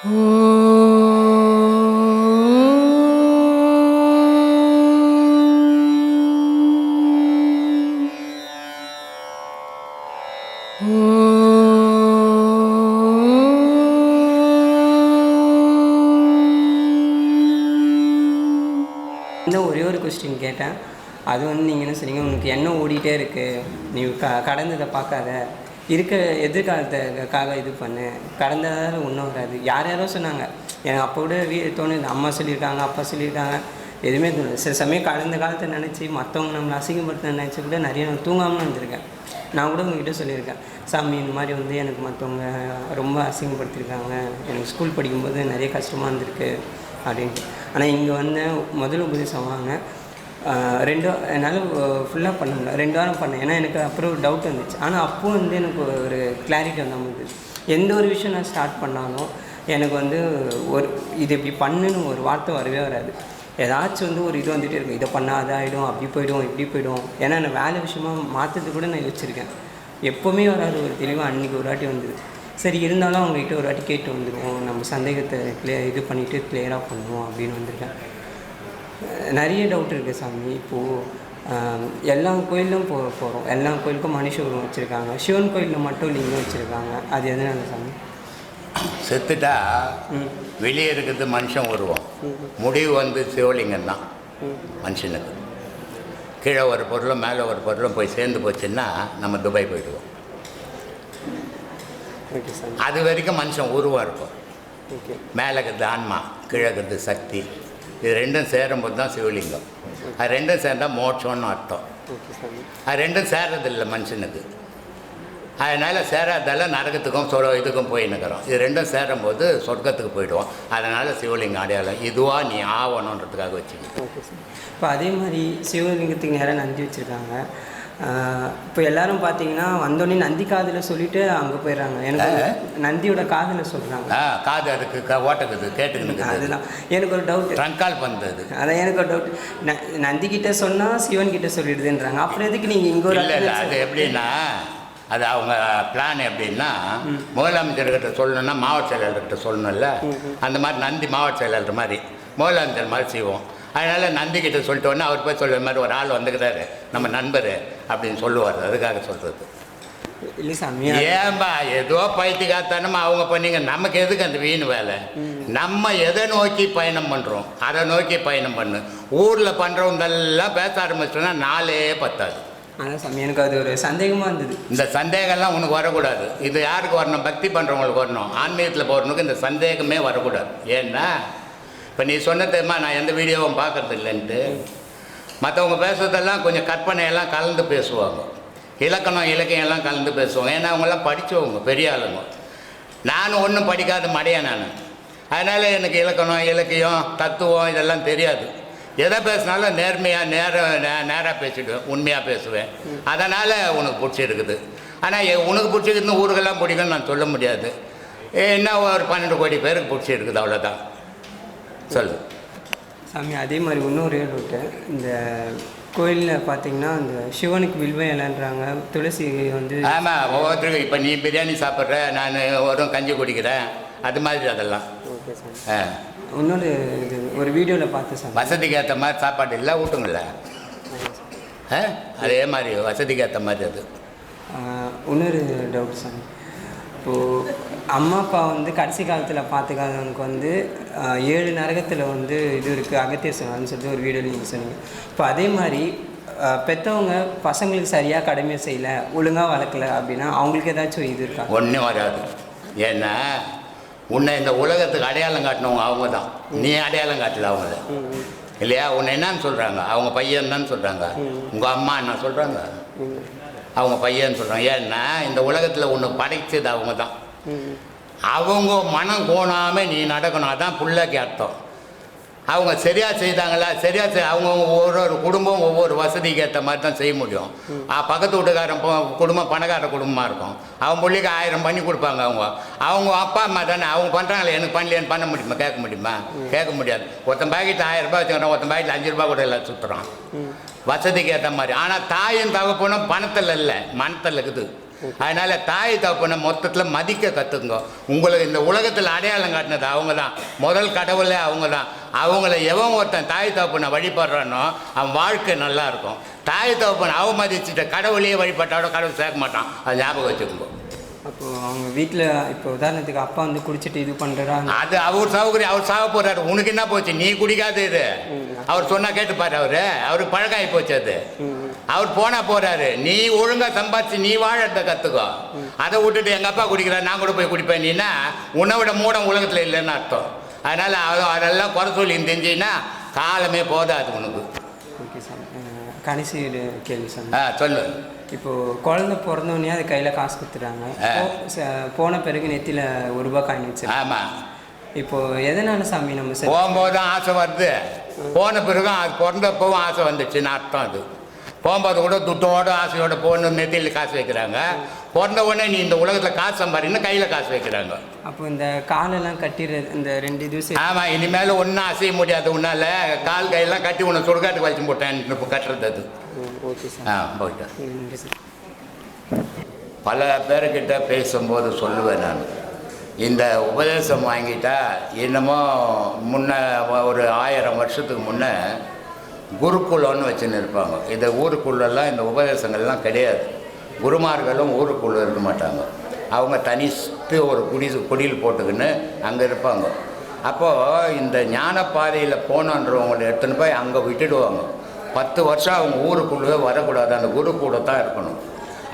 ஒரே ஒரு கொஸ்டின் கேட்டேன். அது வந்து நீங்கள் என்ன சொன்னீங்க, உனக்கு எண்ணம் ஓடிட்டே இருக்குது, நீ கடந்ததை பார்க்காத, இருக்க எதிர்காலத்துக்காக இது பண்ணு, கடந்ததால் ஒன்றும் வராது. யாரோ சொன்னாங்க, எனக்கு அப்போ கூட தோணுது, அம்மா சொல்லியிருக்காங்க, அப்பா சொல்லியிருக்காங்க, எதுவுமே தோணுது. சில சமயம் கடந்த காலத்தை நினச்சி மற்றவங்க நம்மளை அசிங்கப்படுத்த நினச்சி கூட நிறைய நான் தூங்காமல் வந்திருக்கேன். நான் கூட உங்ககிட்ட சொல்லியிருக்கேன், சாமி இந்த மாதிரி வந்து எனக்கு மற்றவங்க ரொம்ப அசிங்கப்படுத்தியிருக்காங்க, எனக்கு ஸ்கூல் படிக்கும்போது நிறைய கஷ்டமாக இருந்திருக்கு அப்படின்ட்டு. ஆனால் இங்கே வந்து முதல் உபதேசம் வாங்க என்னால் ஃபுல்லாக பண்ண முடியல, 2 வாரம் பண்ணேன். ஏன்னா எனக்கு அப்புறம் ஒரு டவுட் வந்துச்சு. ஆனால் அப்போது வந்து எனக்கு ஒரு கிளாரிட்டி வந்தாமல் எந்த ஒரு விஷயம் நான் ஸ்டார்ட் பண்ணாலும் எனக்கு வந்து இது இப்படி பண்ணுன்னு ஒரு வார்த்தை வரவே வராது. ஏதாச்சும் வந்து ஒரு இது வந்துகிட்டே இருக்கும், இதை பண்ணால் அதாகிடும், அப்படி போய்டும், இப்படி போய்டும். ஏன்னா நான் வேலை விஷயமாக மாற்றத்துக்கு கூட நான் யோசிச்சிருக்கேன். எப்போவுமே வராது ஒரு தெளிவாக, அன்றைக்கி ஒரு வாட்டி வந்துடுது. சரி, இருந்தாலும் அவங்ககிட்ட ஒரு வாட்டி கேட்டு வந்துடுவோம், நம்ம சந்தேகத்தை இது பண்ணிவிட்டு கிளியராக பண்ணுவோம் அப்படின்னு வந்திருக்கேன். நிறைய டவுட் இருக்குது சாமி. இப்போது எல்லா கோயிலும் போகிறோம், எல்லா கோயிலுக்கும் மனுஷ உருவம் வச்சுருக்காங்க, சிவன் கோயிலில் மட்டும் லிங்கம் வச்சுருக்காங்க. அது எதனால சாமி? செத்துட்டா வெளியே இருக்கிறது மனுஷன் உருவம், முடிவு வந்து சிவலிங்கம் தான் மனுஷனுக்கு. கீழே ஒரு பொருளும் மேலே ஒரு பொருளும் போய் சேர்ந்து போச்சுன்னா நம்ம துபாய் போயிடுவோம். அது வரைக்கும் மனுஷன் உருவம் இருக்கும். மேலே இருக்கிறது ஆன்மா, கீழே இருக்கிறது சக்தி. இது ரெண்டும் சேரும்போது தான் சிவலிங்கம். அது ரெண்டும் சேர்ந்தால் மோட்சம்னு அர்த்தம். அது ரெண்டும் சேரதில்லை மனுஷனுக்கு. அதனால் சேராதால நரகத்துக்கும் இதுக்கும் போயின்னுக்கிறோம். இது ரெண்டும் சேரும்போது சொர்க்கத்துக்கு போயிடுவோம். அதனால் சிவலிங்கம் அடையாளம் இதுவாக நீ ஆகணுன்றதுக்காக வச்சுக்கணும். இப்போ அதே மாதிரி சிவலிங்கத்துக்கு நேராக நந்தி வச்சுருக்காங்க. இப்போ எல்லோரும் பார்த்தீங்கன்னா வந்தோடனே நந்தி காதில் சொல்லிவிட்டு அங்கே போயிடுறாங்க. எனக்கு நந்தியோட காதில் சொல்கிறாங்க. காது அதுக்கு ஓட்டக்குது கேட்டுக்கணும். அதுதான் எனக்கு ஒரு டவுட். ட்ரங்கால் பண்ணுறது. அதான் எனக்கு ஒரு டவுட். நந்திக்கிட்ட சொன்னால் சிவன்கிட்ட சொல்லிடுதுன்றாங்க. அப்புறம் எதுக்கு நீங்கள் இங்கே ஒரு இல்லை அது எப்படின்னா, அது அவங்க பிளான் எப்படின்னா, முதலமைச்சர்கிட்ட சொல்லணுன்னா மாவட்ட செயலாளர்கிட்ட சொல்லணும்ல. அந்த மாதிரி நந்தி மாவட்ட செயலாளர் மாதிரி முதலமைச்சர் மாதிரி செய்வோம். அதனால் நந்திக்கிட்ட சொல்லிட்டோன்னா அவர் போய் சொல்கிற மாதிரி ஒரு ஆள் வந்துக்கிறாரு நம்ம நண்பர் அப்படின்னு சொல்லுவார். அதுக்காக சொல்கிறது. இல்லை சாமி, ஏன்பா ஏதோ பைத்தியக்காரத்தனமா அவங்க பண்ணிங்க, நமக்கு எதுக்கு அந்த வீண் வேலை? நம்ம எதை நோக்கி பயணம் பண்ணுறோம் அதை நோக்கி பயணம் பண்ணு. ஊரில் பண்ணுறவங்கெல்லாம் பேச ஆரம்பிச்சோன்னா நாளே பத்தாது. அதான் சாமி, எனக்கு அது ஒரு சந்தேகமாக இருந்தது. இந்த சந்தேகம்லாம் உனக்கு வரக்கூடாது. இது யாருக்கு வரணும்? பக்தி பண்ணுறவங்களுக்கு வரணும். ஆன்மீகத்தில் போகிறவனுக்கு இந்த சந்தேகமே வரக்கூடாது. ஏன்னா இப்போ நீ சொன்னதுமா நான் எந்த வீடியோவும் பார்க்கறது இல்லைன்ட்டு, மற்றவங்க பேசுறதெல்லாம் கொஞ்சம் கற்பனையெல்லாம் கலந்து பேசுவாங்க, இலக்கணம் இலக்கியம் எல்லாம் கலந்து பேசுவாங்க. ஏன்னா அவங்கெல்லாம் படித்தவங்க, பெரிய ஆளுங்க. நானும் ஒன்றும் படிக்காத மடையன் நான். அதனால் எனக்கு இலக்கணம் இலக்கியம் தத்துவம் இதெல்லாம் தெரியாது. எதை பேசினாலும் நேராக பேசிடுவேன், உண்மையாக பேசுவேன். அதனால் உனக்கு பிடிச்சிருக்குது. ஆனால் உனக்கு பிடிச்சிருக்குன்னு ஊருக்கெல்லாம் பிடிக்கும்னு நான் சொல்ல முடியாது. என்ன ஒரு 12 கோடி பேருக்கு பிடிச்சிருக்குது, அவ்வளோதான். சொல்லு சாமி. அதே மாதிரி இன்னொரு டவுட்டு. இந்த கோயிலில் பார்த்தீங்கன்னா இந்த சிவனுக்கு வில்வம் இலைன்றாங்க, துளசி வந்து. ஆமாம், ஒவ்வொருத்தருக்கும். இப்போ நீ பிரியாணி சாப்பிட்ற, நான் ஒரு கஞ்சி குடிக்கிறேன், அது மாதிரி அதெல்லாம். Okay sir. இன்னொரு இது ஒரு வீடியோவில் பார்த்து சார், வசதிக்கு ஏற்ற மாதிரி சாப்பாடு இல்லை ஊட்டுங்கள, அதே மாதிரி வசதிக்கு ஏற்ற மாதிரி. அது இன்னொரு டவுட் சார். இப்போது அம்மா அப்பா வந்து கடைசி காலத்தில் பார்த்துக்காதவனுக்கு வந்து 7 நரகத்தில் வந்து இது இருக்குது, அகத்தியர் சொன்னான்னு சொல்லிட்டு ஒரு வீடியோவில் நீங்கள் சொன்னீங்க. இப்போ அதே மாதிரி பெற்றவங்க பசங்களுக்கு சரியாக கடமையை செய்யலை, ஒழுங்காக வளர்க்கலை அப்படின்னா அவங்களுக்கு ஏதாச்சும் இது இருக்கா? ஒன்றும் வராது. ஏன்னா உன்னை இந்த உலகத்துக்கு அடையாளம் காட்டினவங்க அவங்க தான், நீ அடையாளம் காட்டல அவங்கள இல்லையா? உன்னை என்னன்னு சொல்கிறாங்க? அவங்க பையன் தான் சொல்கிறாங்க. உங்கள் அம்மா என்ன சொல்கிறாங்க? அவங்க பையன்னு சொல்கிறாங்க. ஏன்னா இந்த உலகத்தில் ஒன்று படைச்சது அவங்க தான். அவங்க மனம் கோணாமல் நீ நடக்கணும், அதான் பிள்ளைக்கு அர்த்தம். அவங்க சரியாக செய்தாங்களா? சரியாக அவங்க ஒவ்வொரு குடும்பம் ஒவ்வொரு வசதிக்கு ஏற்ற மாதிரி தான் செய்ய முடியும். பக்கத்து வீட்டுக்காரன் குடும்பம் பணக்கார குடும்பமாக இருக்கும், அவன் பிள்ளைக்கு 1000 பண்ணி கொடுப்பாங்க. அவங்க அப்பா அம்மா தானே, அவங்க பண்ணுறாங்களே, எனக்கு பண்ணலையேன்னு பண்ண முடியுமா? கேட்க முடியுமா? கேட்க முடியாது. ஒருத்தன் பாக்கெட் 1000 ரூபாய் வச்சுக்கிறான், ஒருத்தன் பாக்கெட் 5 ரூபா கூட எல்லாம் சுற்றுறான், வசதிக்கு ஏற்ற மாதிரி. ஆனால் தாயும் தகப்பனும் பணத்தில் இல்லை, மனத்தில் இருக்குது. அதனால் தாய் தகப்பனை மொத்தத்தில் மதிக்க கற்றுக்குங்க. உங்களுக்கு இந்த உலகத்தில் அடையாளம் காட்டினது அவங்க தான், முதல் கடவுளே அவங்க தான். அவங்கள எவன் ஒருத்தன் தாய் தகப்பனை வழிபடுறானோ அவன் வாழ்க்கை நல்லா இருக்கும். தாய் தகப்பனை அவமதிச்சுட்டு கடவுளையே வழிபட்டாலோ கடவுள் சேர்க்க மாட்டான், அது ஞாபகம் வச்சுக்கோங்க. அப்போது அவங்க வீட்டில் இப்போ உதாரணத்துக்கு அப்பா வந்து குடிச்சிட்டு இது பண்ணுறாங்க, அது அவர் சௌகரியம், அவர் சாக போகிறாரு, உனக்கு என்ன போச்சு, நீ குடிக்காது இது. அவர் சொன்னால் கேட்டுப்பாரு, அவருக்கு பழக்கம் ஆகி போச்சு அது. அவர் போனால் போகிறாரு, நீ ஒழுங்காக சம்பாதிச்சு நீ வாழறத கற்றுக்கோ. அதை விட்டுட்டு எங்கள் அப்பா குடிக்கிறார் நான் கூட போய் குடிப்பேன் நீனா உன்னை விட மூடம் உலகத்தில் இல்லைன்னு அர்த்தம். அதனால் அதெல்லாம் குறை சொல்லி தெரிஞ்சின்னா காலமே போதாது உனக்கு. Okay sir. கடைசி கேள்வி சார். சொல்லு. இப்போது குழந்தை பிறந்தோடனே அது கையில் காசு கொடுத்துட்றாங்க, போன பிறகு நெத்தியில் ₹1 காயின் வச்சு. ஆமாம். இப்போது எதனால சாமி நம்ம சார் போகும்போது தான் ஆசை வருது, போன பிறகும் அது பிறந்தப்பவும் ஆசை வந்துச்சுன்னு அர்த்தம். அது போகும்போது கூட துட்டோட ஆசையோட போகணும், நெத்தியில் காசு வைக்கிறாங்க. பிறந்த உடனே நீ இந்த உலகத்தில் காசு சம்பாதின்னு கையில் காசு வைக்கிறாங்க. அப்போ இந்த காலெல்லாம் கட்டிடுறது இந்த 2 இது. ஆமாம், இனிமேல் ஒன்றும் அசைய முடியாது உன்னால். கால் கையெல்லாம் கட்டி உன்னை சுடுகாட்டுக்கு வச்சு போட்டேன் இப்போ கட்டுறது அது. Okay sir. போயிட்டேன். நன்றி சார். பல பேர்கிட்ட பேசும்போது சொல்லுவேன் நான், இந்த உபதேசம் வாங்கிட்டா என்னமோ முன்ன ஒரு 1000 வருஷத்துக்கு முன்னே குருக்குலம்னு வச்சுன்னு இருப்பாங்க. இந்த ஊருக்குள்ளெல்லாம் இந்த உபதேசங்கள்லாம் கிடையாது. குருமார்களும் ஊருக்குள்ளே இருக்க மாட்டாங்க, அவங்க தனித்து ஒரு குடியில் போட்டுக்கின்னு அங்கே இருப்பாங்க. அப்போது இந்த ஞான பாதையில் போனன்றவங்களை எடுத்துன்னு போய் அங்கே விட்டுடுவாங்க. 10 வருஷம் அவங்க ஊருக்குள்ளே வரக்கூடாது, அந்த குரு கூட தான் இருக்கணும்.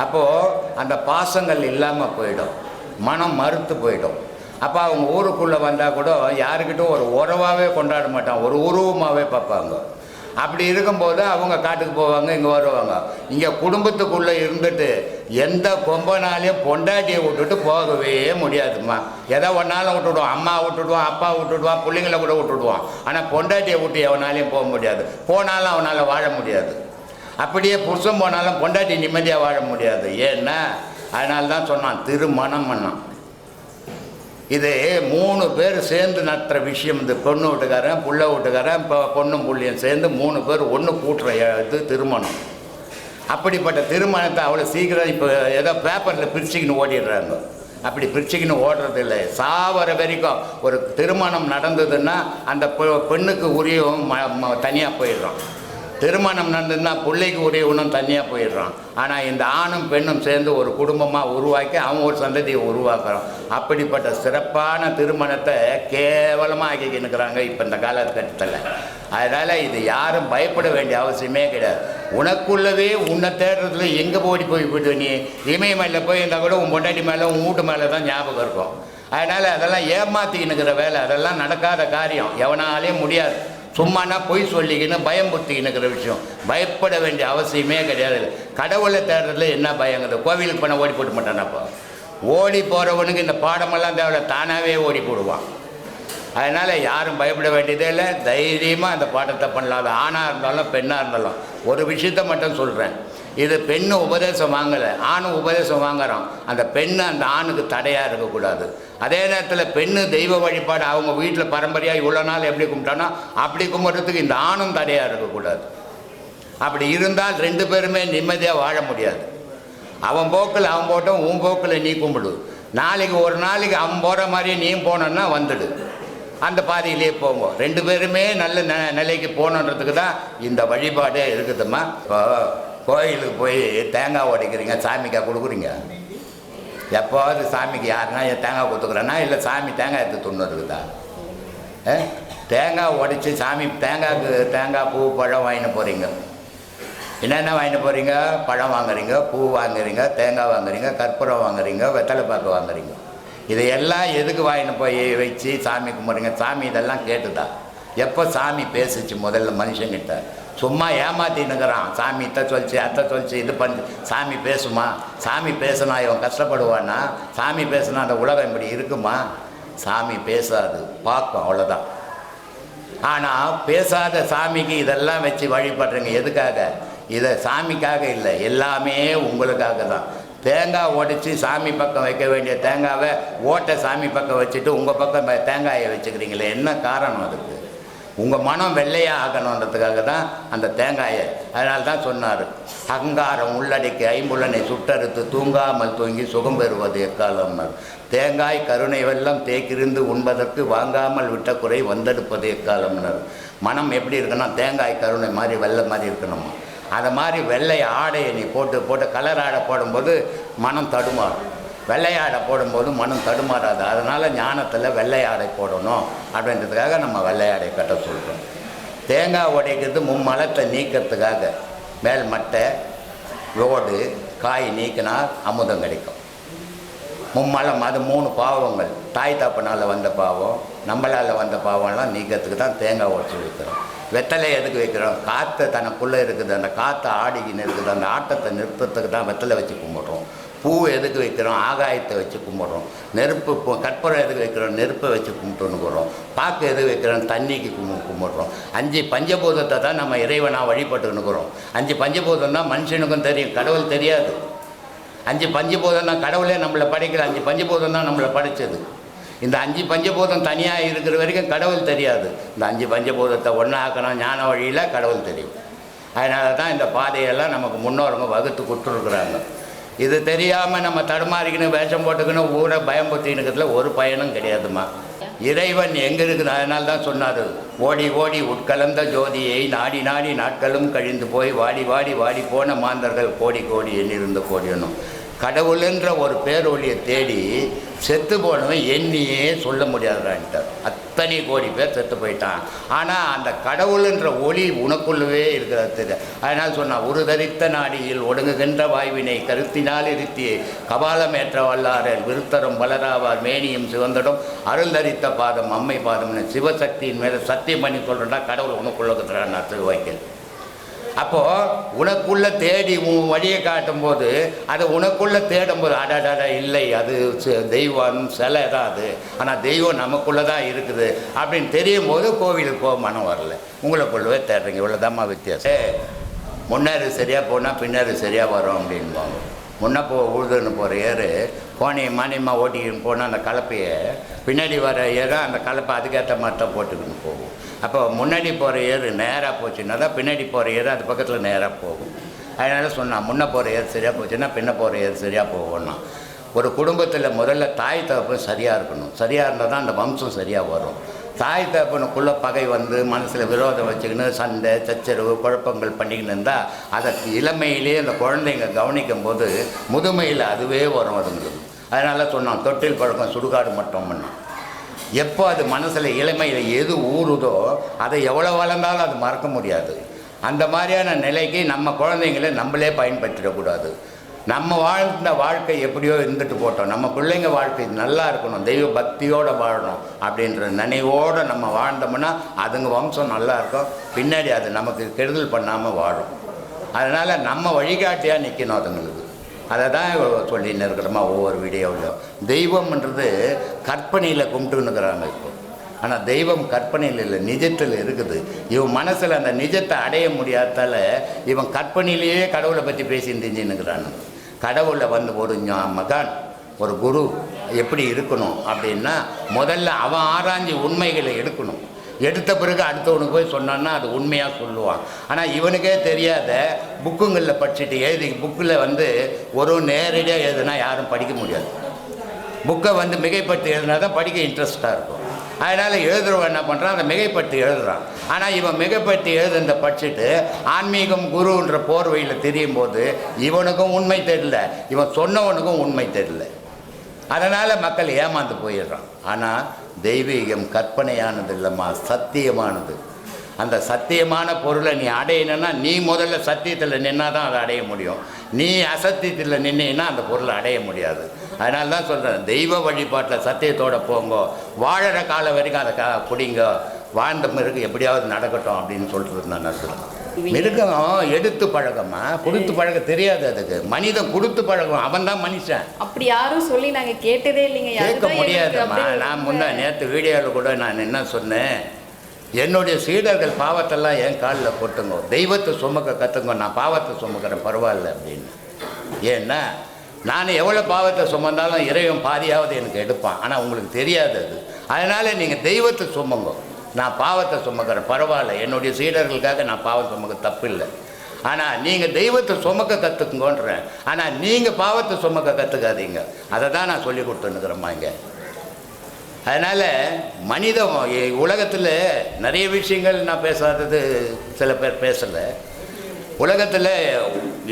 அப்போது அந்த பாசங்கள் இல்லாமல் போயிடும், மனம் மறுத்து போயிடும். அப்போ அவங்க ஊருக்குள்ளே வந்தால் கூட யாருக்கிட்டும் ஒரு உறவாகவே கொண்டாட மாட்டாங்க, ஒரு உருவமாகவே பார்ப்பாங்க. அப்படி இருக்கும்போது அவங்க காட்டுக்கு போவாங்க, இங்கே வருவாங்க. இங்கே குடும்பத்துக்குள்ளே இருந்துட்டு எந்த கொம்பனாலையும் பொண்டாட்டியை விட்டுட்டு போகவே முடியாதும்மா. எதை ஒன்றாலும் விட்டுடுவான், அம்மா விட்டுடுவான், அப்பா விட்டுடுவான், பிள்ளைங்கள கூட விட்டுடுவான். ஆனால் பொண்டாட்டியை விட்டு எவனாலையும் போக முடியாது, போனாலும் அவனால் வாழ முடியாது. அப்படியே புருஷன் போனாலும் பொண்டாட்டி நிம்மதியாக வாழ முடியாது. ஏன்னா அதனால தான் சொன்னான் திருமணம் பண்ணான். இது 3 பேர் சேர்ந்து நடத்துகிற விஷயம். இந்த பொண்ணு வீட்டுக்காரன் புள்ள வீட்டுக்காரன் இப்போ பொண்ணும் புள்ளியும் சேர்ந்து 3 பேர் ஒன்று கூட்டுற இது திருமணம். அப்படிப்பட்ட திருமணத்தை அவ்வளோ சீக்கிரம் இப்போ ஏதோ பேப்பரில் பிரிச்சுக்கின்னு ஓடிடுறாங்க. அப்படி பிரிச்சுக்கின்னு ஓடுறது இல்லை. சாவர வரைக்கும் ஒரு திருமணம் நடந்ததுன்னா அந்த பெண்ணுக்கு உரியவும் தனியாக போயிடுறான். திருமணம் நடந்ததுன்னா பிள்ளைக்கு உரியவனும் தனியாக போயிடுறான். ஆனால் இந்த ஆணும் பெண்ணும் சேர்ந்து ஒரு குடும்பமாக உருவாக்கி அவன் ஒரு சந்ததியை உருவாக்குறான். அப்படிப்பட்ட சிறப்பான திருமணத்தை கேவலமாக ஆக்கிக்கின்னுக்கிறாங்க இப்போ இந்த காலகட்டத்தில். அதனால் இது யாரும் பயப்பட வேண்டிய அவசியமே கிடையாது. உனக்குள்ளவே உன்னை தேடுறதுல எங்கே போயிட்டு நீ இமயமலையில் போயிருந்தால் கூட உன் பொண்டாட்டி மேலே உன் வீட்டு மேலே தான் ஞாபகம் இருக்கும். அதனால் அதெல்லாம் ஏமாற்றிக்கின்னுக்கிற வேலை, அதெல்லாம் நடக்காத காரியம், எவனாலேயும் முடியாது. சும்மானா பொய் சொல்லிக்கின்னு பயம் புத்திக்கின்னுக்கிற விஷயம். பயப்பட வேண்டிய அவசியமே கிடையாது. கடவுளை தேடுறதுல என்ன பயங்குது? கோவிலுக்கு போனால் ஓடி போட்டு மாட்டானப்போ. ஓடி போகிறவனுக்கு இந்த பாடமெல்லாம் தேவை, தானாகவே ஓடி போடுவான். அதனால் யாரும் பயப்பட வேண்டியதே இல்லை. தைரியமாக அந்த பாடத்தை பண்ணலாம். அது ஆணாக இருந்தாலும் பெண்ணாக இருந்தாலும். ஒரு விஷயத்தை மட்டும் சொல்கிறேன், இது பெண்ணு உபதேசம் வாங்கலை, ஆணும் உபதேசம் வாங்குறான். அந்த பெண்ணு அந்த ஆணுக்கு தடையாக இருக்கக்கூடாது. அதே நேரத்தில் பெண்ணு தெய்வ வழிபாடு அவங்க வீட்டில் பரம்பரையாக இவ்வளோ நாள் எப்படி கும்பிட்டானோ அப்படி கும்பிட்றதுக்கு இந்த ஆணும் தடையாக இருக்கக்கூடாது. அப்படி இருந்தால் 2 பேருமே நிம்மதியாக வாழ முடியாது. அவன் போக்கில் அவன் போட்டோம், உன் போக்கில் நீ கும்பிடு. நாளைக்கு ஒரு நாளைக்கு அவன் போகிற மாதிரியே நீ போனோன்னா வந்துடு, அந்த பாதையிலே போங்க. 2 பேருமே நல்ல நிலைக்கு போகணுன்றதுக்கு தான் இந்த வழிபாடே இருக்குதும்மா. இப்போ கோயிலுக்கு போய் தேங்காய் உடைக்கிறீங்க, சாமிக்காக கொடுக்குறீங்க. எப்போது சாமிக்கு யாருன்னா தேங்காய் கொடுத்துக்குறேன்னா, இல்லை சாமி தேங்காய் எடுத்து துண்ணு இருக்குதா? தேங்காய் உடைச்சி சாமி தேங்காய் பூ பழம் வாங்கிட்டு போகிறீங்க. என்னென்ன வாங்கிட்டு போகிறீங்க? பழம் வாங்குறீங்க, பூ வாங்குறீங்க, தேங்காய் வாங்குறீங்க, கற்பூரம் வாங்குறீங்க, வெத்தலை பாக்கு வாங்குறீங்க. இதையெல்லாம் எதுக்கு வாங்கிட்டு போய் வச்சு சாமி கும்பிட்றீங்க? சாமி இதெல்லாம் கேட்டுதா? எப்போ சாமி பேசிச்சு முதல்ல மனுஷங்கிட்ட? சும்மா ஏமாத்தின்னுக்கிறான். சாமி இத்தை சொல்லிச்சு அத்தை சொல்லிச்சு இது பண்ணி. சாமி பேசுமா? சாமி பேசினா இவன் கஷ்டப்படுவானா? சாமி பேசுனா அந்த உலகம் இப்படி இருக்குமா? சாமி பேசாது, பார்க்கும், அவ்வளோதான். ஆனால் பேசாத சாமிக்கு இதெல்லாம் வச்சு வழிபடுறீங்க. எதுக்காக? இதை சாமிக்காக இல்லை, எல்லாமே உங்களுக்காக தான். தேங்காய் உடைச்சி சாமி பக்கம் வைக்க வேண்டிய தேங்காவை ஓட்டை சாமி பக்கம் வச்சுட்டு உங்கள் பக்கம் தேங்காயை வச்சுக்கிறீங்களே, என்ன காரணம் அதுக்கு? உங்கள் மனம் வெள்ளையாக ஆகணுன்றதுக்காக தான் அந்த தேங்காயை. அதனால தான் சொன்னார், அகங்காரம் உள்ளடக்கி ஐம்புலனை சுட்டறுத்து தூங்காமல் தூங்கி சுகம் பெறுவது எக்காலம்னார். தேங்காய் கருணை வெள்ளம் தேக்கிருந்து உண்பதற்கு வாங்காமல் விட்ட குறை வந்தெடுப்பது எக்காலம்னார். மனம் எப்படி இருக்குன்னா தேங்காய் கருணை மாதிரி வெள்ளை மாதிரி இருக்கணுமா. அதை மாதிரி வெள்ளை ஆடையை நீ போட்டு கலர் ஆடை போடும்போது மனம் தடுமாறும், வெள்ளை ஆடை போடும்போது மனம் தடுமாறாது. அதனால் ஞானத்தில் வெள்ளை ஆடை போடணும் அப்படின்றதுக்காக நம்ம வெள்ளை ஆடை கட்ட சொல்கிறோம். தேங்காய் உடைக்கிறது மும்மலத்தை நீக்கிறதுக்காக. மேல் மட்டை ஓடு காய் நீக்கினா அமுதம் கிடைக்கும். மும்மலம் அது 3 பாவங்கள். தாய் தாப்பனால் வந்த பாவம், நம்மளால் வந்த பாவம்லாம் நீக்கிறதுக்கு தான் தேங்காய் உடச்சி வைக்கிறோம். வெத்தலை எதுக்கு வைக்கிறோம்? காற்று தனக்குள்ளே இருக்குது, அந்த காற்றை ஆடிக்கின்னு இருக்குது, அந்த ஆட்டத்தை நிறுத்தத்துக்கு தான் வெத்தலை வச்சு கும்பிட்றோம். பூ எதுக்கு வைக்கிறோம்? ஆகாயத்தை வச்சு கும்பிட்றோம். நெருப்பு கற்பூரம் எதுக்கு வைக்கிறோம்? நெருப்பை வச்சு கும்பிட்டுன்னுக்குறோம். பாக்கு எதுக்கு வைக்கிறோம்? தண்ணிக்கு கும்பிட்றோம். 5 பஞ்சபூதத்தை தான் நம்ம இறைவனாக வழிபட்டுன்னுக்குறோம். 5 பஞ்சபூதம் தான் மனுஷனுக்கும் தெரியும், கடவுள் தெரியாது. 5 பஞ்சபூதம் தான் கடவுளே நம்மளை படைக்கல. 5 பஞ்சபூதம் தான் நம்மளை படைச்சது. இந்த 5 பஞ்சபூதம் தனியாக இருக்கிற வரைக்கும் கடவுள் தெரியாது. இந்த 5 பஞ்சபூதத்தை ஒன்றாக்கணும் ஞான வழியில் கடவுள் தெரியும். அதனால தான் இந்த பாதையெல்லாம் நமக்கு முன்னோருங்க வகுத்து கொடுத்துருக்குறாங்க. இது தெரியாமல் நம்ம தடுமாறிக்கணும், வேஷம் போட்டுக்கணும், ஊரை பயம்படுத்தினுக்கிறதுல ஒரு பயனும் கிடையாதுமா. இறைவன் எங்கே இருக்குது? அதனால தான் சொன்னார், ஓடி ஓடி உட்கலந்த ஜோதியை நாடி நாடி நாட்களும் கழிந்து போய் வாடி வாடி வாடி போன மாந்தர்கள் கோடி கோடி எண்ணிருந்த கோடியணும். கடவுளுன்ற ஒரு பேரொழியை தேடி செத்து போனவன் எண்ணியே சொல்ல முடியாதுடான்ட்டார். அத்தனை கோடி பேர் செத்து போயிட்டான். ஆனால் அந்த கடவுளுன்ற ஒளி உனக்குள்ளவே இருக்கிறது. அதனால் சொன்னால், ஒரு தரித்த நாடியில் ஒடுங்குகின்ற வாய்வினை கருத்தினால் இருத்தி கபாலமேற்ற வல்லாரல் விருத்தரும் வளராவார் மேனியும் சிவந்தடும் அருள் தரித்த பாதம் அம்மை பாதம்னு சிவசக்தியின் மேலே சத்தியம் பண்ணி சொல்கிறா. கடவுள் உனக்குள்ள இருக்கிறான் திருவாய்க்கல். அப்போது உனக்குள்ளே தேடி உன் வழியை காட்டும்போது, அதை உனக்குள்ளே தேடும்போது அடாடாடா இல்லை அது தெய்வம் சிலை தான் அது, ஆனால் தெய்வம் நமக்குள்ளே தான் இருக்குது அப்படின்னு தெரியும் போது கோவிலுக்கு போக மனம் வரல. உங்களுக்குள்ளவே தேடுறீங்க. இவ்வளோதாம்மா வித்தியாசம். முன்னேறு சரியாக போனால் பின்னேறு சரியாக வரும் அப்படின்பாங்க. முன்னே உழுதுன்னு போகிற ஏறு கோணையை மானியமாக ஓட்டிக்கின்னு போனால் அந்த கலப்பையை பின்னாடி வர ஏற அந்த கலப்பை அதுக்கேற்ற மாதிரி தான் போட்டுக்கின்னு போகும். அப்போ முன்னாடி போகிற ஏறு நேராக போச்சுன்னா தான் பின்னாடி போகிற ஏறு அது பக்கத்தில் நேராக போகும். அதனால சொன்னால், முன்னே போகிற ஏறு சரியாக போச்சுன்னா பின்ன போகிற ஏறு சரியாக போகணும்னா, ஒரு குடும்பத்தில் முதல்ல தாய் தகப்பு சரியாக இருக்கணும். சரியாக இருந்தால் தான் அந்த வம்சம் சரியாக வரும். தாய் தகப்பனுக்குள்ளே பகை வந்து மனசில் விரோதம் வச்சுக்கின்னு சண்டை சச்சரவு குழப்பங்கள் பண்ணிக்கின்னு இருந்தால் அதை இளமையிலேயே அந்த குழந்தைங்க கவனிக்கும் போது முதுமையில் அதுவே வரும் அதுங்கிறது. அதனால் சொன்னான், தொட்டில் பழக்கம் சுடுகாடு மட்டும் பண்ணான். எப்போ அது மனசில் இளமையில் எது ஊறுதோ அதை எவ்வளோ வளர்ந்தாலும் அது மறக்க முடியாது. அந்த மாதிரியான நிலைக்கு நம்ம குழந்தைங்களை நம்மளே பயன்படுத்திடக்கூடாது. நம்ம வாழ்ந்த வாழ்க்கை எப்படியோ இருந்துட்டு போட்டோம், நம்ம பிள்ளைங்க வாழ்க்கை நல்லா இருக்கணும், தெய்வ பக்தியோடு வாழணும் அப்படின்ற நினைவோடு நம்ம வாழ்ந்தோம்னா அதுங்க வம்சம் நல்லா இருக்கும். பின்னாடி அது நமக்கு கெடுதல் பண்ணாமல் வாழும். அதனால் நம்ம வழிகாட்டியாக நிற்கணும் அதுங்களுக்கு. அதை தான் சொல்லின்னு இருக்கிறோமா ஒவ்வொரு வீடியோவிலும். தெய்வம்ன்றது கற்பனையில் கும்பிட்டுன்னுக்கிறாங்க இப்போ. ஆனால் தெய்வம் கற்பனையில் இல்லை, நிஜத்தில் இருக்குது. இவன் மனசில் அந்த நிஜத்தை அடைய முடியாதால இவன் கற்பனையிலேயே கடவுளை பற்றி பேசி தெரிஞ்சுன்னுக்கிறான். கடவுளை வந்து ஒரு மகான் ஒரு குரு எப்படி இருக்கணும் அப்படின்னா, முதல்ல அவன் ஆராய்ஞ்சு உண்மைகளை எடுக்கணும். எடுத்த பிறகு அடுத்தவனுக்கு போய் சொன்னான்னா அது உண்மையாக சொல்லுவான். ஆனால் இவனுக்கே தெரியாத புக்குங்களில் படிச்சுட்டு எழுதி புக்கில் வந்து ஒரு நேரடியாக எழுதுனா யாரும் படிக்க முடியாது. புக்கை வந்து மிகைப்படுத்தி எழுதினா தான் படிக்க இன்ட்ரெஸ்ட்டாக இருக்கும். அதனால் எழுதுறவன் என்ன பண்ணுறான், அதை மிகைப்படுத்தி எழுதுறான். ஆனால் இவன் மிகைப்படுத்தி எழுதுறத படிச்சுட்டு ஆன்மீகம் குருன்ற போர்வையில் தெரியும் போது இவனுக்கும் உண்மை தெரியல, இவன் சொன்னவனுக்கும் உண்மை தெரியல. அதனால் மக்கள் ஏமாந்து போயிடுறான். ஆனால் தெய்வீகம் கற்பனையானது இல்லைம்மா, சத்தியமானது. அந்த சத்தியமான பொருளை நீ அடையணுன்னா நீ முதல்ல சத்தியத்தில் நின்னா தான் அதை அடைய முடியும். நீ அசத்தியத்தில் நின்னா அந்த பொருளை அடைய முடியாது. அதனால தான் சொல்கிறேன், தெய்வ வழிபாட்டில் சத்தியத்தோடு போங்கோ, வாழற காலம் வரைக்கும் அதை பிடிங்க, வாழ்ந்த பிறகு எப்படியாவது நடக்கட்டும் அப்படின்னு சொல்கிறது நான் சொல்கிறேன். மிருகம் எடுத்து பழகமா, கொடுத்து பழக தெரியாது அதுக்கு. மனிதன் கொடுத்து பழகும், அவன் தான் மனுஷன். அப்படி யாரும் சொல்லி நாங்கள் கேட்டதே இல்லைங்க, கேட்க முடியாதும்மா. நான் நேற்று வீடியோவில் கூட நான் என்ன சொன்னேன், என்னுடைய சீடர்கள் பாவத்தெல்லாம் என் காலில் போட்டுங்க, தெய்வத்தை சுமக்க கற்றுங்க, நான் பாவத்தை சுமக்கிறேன் பரவாயில்ல அப்படின்னு. ஏன்னா நான் எவ்வளோ பாவத்தை சுமந்தாலும் இறைவன் பாதியாவது எனக்கு எடுப்பான். ஆனால் உங்களுக்கு தெரியாது அது. அதனால் நீங்கள் தெய்வத்தை சுமங்க, நான் பாவத்தை சுமக்கிறேன், பரவாயில்ல, என்னுடைய சீடர்களுக்காக நான் பாவம் சுமக்க தப்பு இல்லை. ஆனால் நீங்கள் தெய்வத்தை சுமக்க கற்றுக்குங்கன்றேன். ஆனால் நீங்கள் பாவத்தை சுமக்க கற்றுக்காதீங்க. அதை தான் நான் சொல்லி கொடுத்துன்னுக்குறேம்மா இங்கே. அதனால் மனித உலகத்தில் நிறைய விஷயங்கள் நான் பேசாதது சில பேர் பேசலை. உலகத்தில்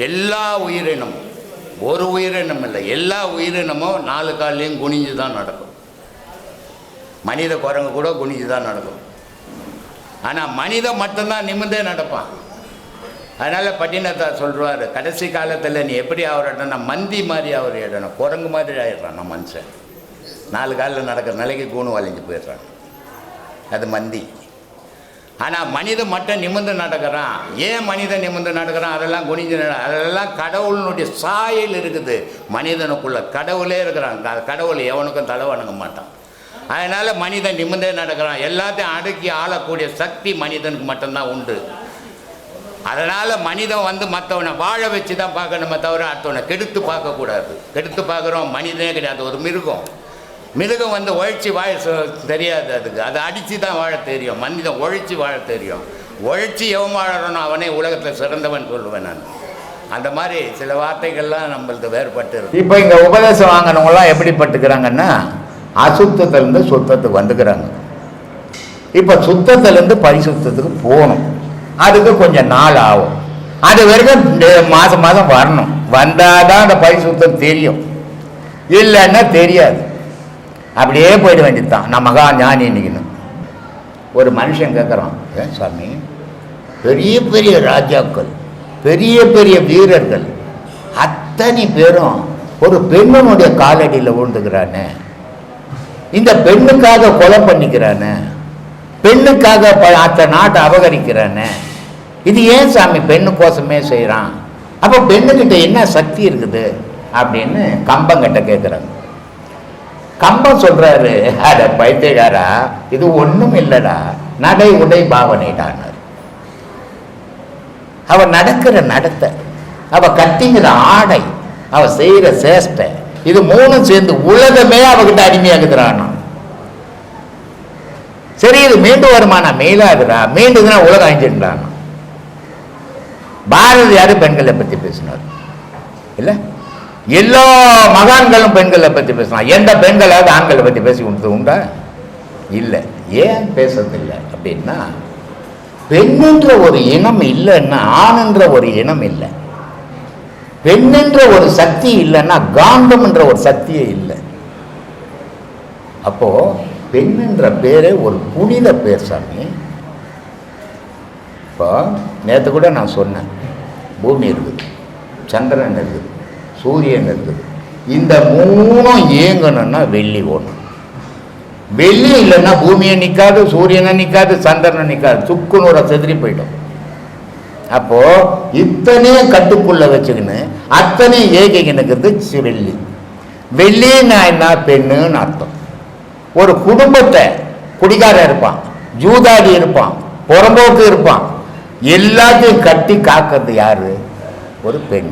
எல்லா உயிரினமும், ஒரு உயிரினம் இல்லை, எல்லா உயிரினமும் 4 கால்லையும் குனிஞ்சு தான் நடக்கும். மனித குரங்கு கூட குனிஞ்சு தான் நடக்கும். ஆனால் மனிதன் மட்டும்தான் நிமிர்ந்தே நடப்பான். அதனால் பட்டினத்தார் சொல்கிறார், கடைசி காலத்தில் நீ எப்படி ஆகிறன்னா மந்தி மாதிரி அவர் இடணும், குரங்கு மாதிரி ஆயிடுறான். நம்ம மனுஷன் 4 காலில் நடக்கிற நிலைக்கு கூணு வளைஞ்சு போயிடுறான், அது மந்தி. ஆனால் மனிதன் மட்டும் நிமிர்ந்து நடக்கிறான். ஏன் மனிதன் நிமிர்ந்து நடக்கிறான்? அதெல்லாம் குனிஞ்சு அதெல்லாம் கடவுளினுடைய சாயல் இருக்குது மனிதனுக்குள்ள. கடவுளே இருக்கிறான். கடவுள் எவனுக்கும் தலை வணங்க மாட்டான். அதனால் மனிதன் நிமிர்ந்தே நடக்கிறான். எல்லாத்தையும் அடக்கி ஆளக்கூடிய சக்தி மனிதனுக்கு மட்டும்தான் உண்டு. அதனால் மனிதன் மற்றவனை வாழ வச்சு தான் பார்க்கணுமே தவிர அடுத்தவனை கெடுத்து பார்க்கக்கூடாது. கெடுத்து பார்க்குறோம் மனிதனே கிடையாது, ஒரு மிருகம். மிருகம் உழைச்சி வாழ தெரியாது அதுக்கு, அதை அடித்து தான் வாழ தெரியும். மனிதன் உழைச்சி வாழ தெரியும். உழைச்சி எவன் வாழறனோ அவனே உலகத்தில் சிறந்தவன் சொல்லுவேன் நான். அந்த மாதிரி சில வார்த்தைகள்லாம் நம்மளுக்கு வேறுபட்டு இருக்கு. இப்போ இங்கே உபதேசம் வாங்கினவங்களாம் எப்படிப்பட்டுக்கிறாங்கன்னா அசுத்தத்திலேருந்து சுத்தத்துக்கு வந்துக்கிறாங்க. இப்போ சுத்தத்திலேருந்து பரிசுத்தத்துக்கு போகணும். அதுக்கு கொஞ்சம் நாள் ஆகும். அது வரைக்கும் மாதம் மாதம் வரணும். வந்தால் தான் அந்த பரிசுத்தம் தெரியும், இல்லைன்னா தெரியாது. அப்படியே போயிட வேண்டியது தான். நான் மகா ஞானி இன்னைக்குன்னு ஒரு மனுஷன் கேட்குறான், ஏன் சாமி பெரிய பெரிய ராஜாக்கள், பெரிய பெரிய வீரர்கள் அத்தனை பேரும் ஒரு பெண்ணுடைய காலடியில் விழுந்துக்கிறானே, இந்த பெண்ணுக்காக கொலை பண்ணிக்கிறானே, பெண்ணுக்காக அத்த நாட்டை அபகரிக்கிறானே, இது ஏன் சாமி பெண்ணுக்கோசமே செய்கிறான்? அப்போ பெண்ணுக்கிட்ட என்ன சக்தி இருக்குது அப்படின்னு கம்பங்கிட்ட கேட்குறாங்க. கம்பம் சொல்றாரு, அட பைத்தியக்காரா, இது ஒன்றும் இல்லைடா, நடை உடை பாவனைடானார். அவ நடக்கிற நடத்தை, அவ கட்டிங்கிற ஆடை, அவ செய்கிற சேஷ்டை, இது 3 சேர்ந்து உலகமே அவகிட்ட அடிமையாகுதுறானா. சரி, இது மீண்டு வருமானா? மேலாகுதா? மீண்டுதுன்னா உலகம் அழிஞ்சிருந்தானா? பாரதியாரு பெண்களை பற்றி பேசினார் இல்லை? எல்லா மகான்களும் பெண்களை பற்றி பேசலாம். எந்த பெண்களாவது ஆண்களை பற்றி பேசி கொடுத்தது உண்டா? இல்லை. ஏன் பேசுறதில்லை அப்படின்னா, பெண்ணுன்ற ஒரு இனம் இல்லைன்னா ஆணுன்ற ஒரு இனம் இல்லை. பெண்ணுன்ற ஒரு சக்தி இல்லைன்னா காந்தம் என்ற ஒரு சக்தியே இல்லை. அப்போ பெண்ணுன்ற பேரே ஒரு புனித பேர் சாமி. இப்போ நேற்று கூட நான் சொன்னேன், பூமி இருக்குது, சந்திரன் இருக்குது, சூரியன் இருக்குது. இந்த 3 இயங்கணும்னா வெள்ளி ஓணும். வெள்ளி இல்லைன்னா பூமியை நிற்காது, சூரியனை நிற்காது, சந்திரனை நிற்காது, சுக்குநூற செதறி போயிடும். அப்போ இத்தனையும் கட்டுக்குள்ள வச்சுக்கின்னு அத்தனை ஏகிக்கணுங்கிறது வெள்ளி. வெள்ளின்னா என்ன? பெண்ணுன்னு அர்த்தம். ஒரு குடும்பத்தை குடிகாரன் இருப்பான், ஜூதாடி இருப்பான், புறம்போக்கு இருப்பான், எல்லாத்தையும் கட்டி காக்கிறது யாரு? ஒரு பெண்.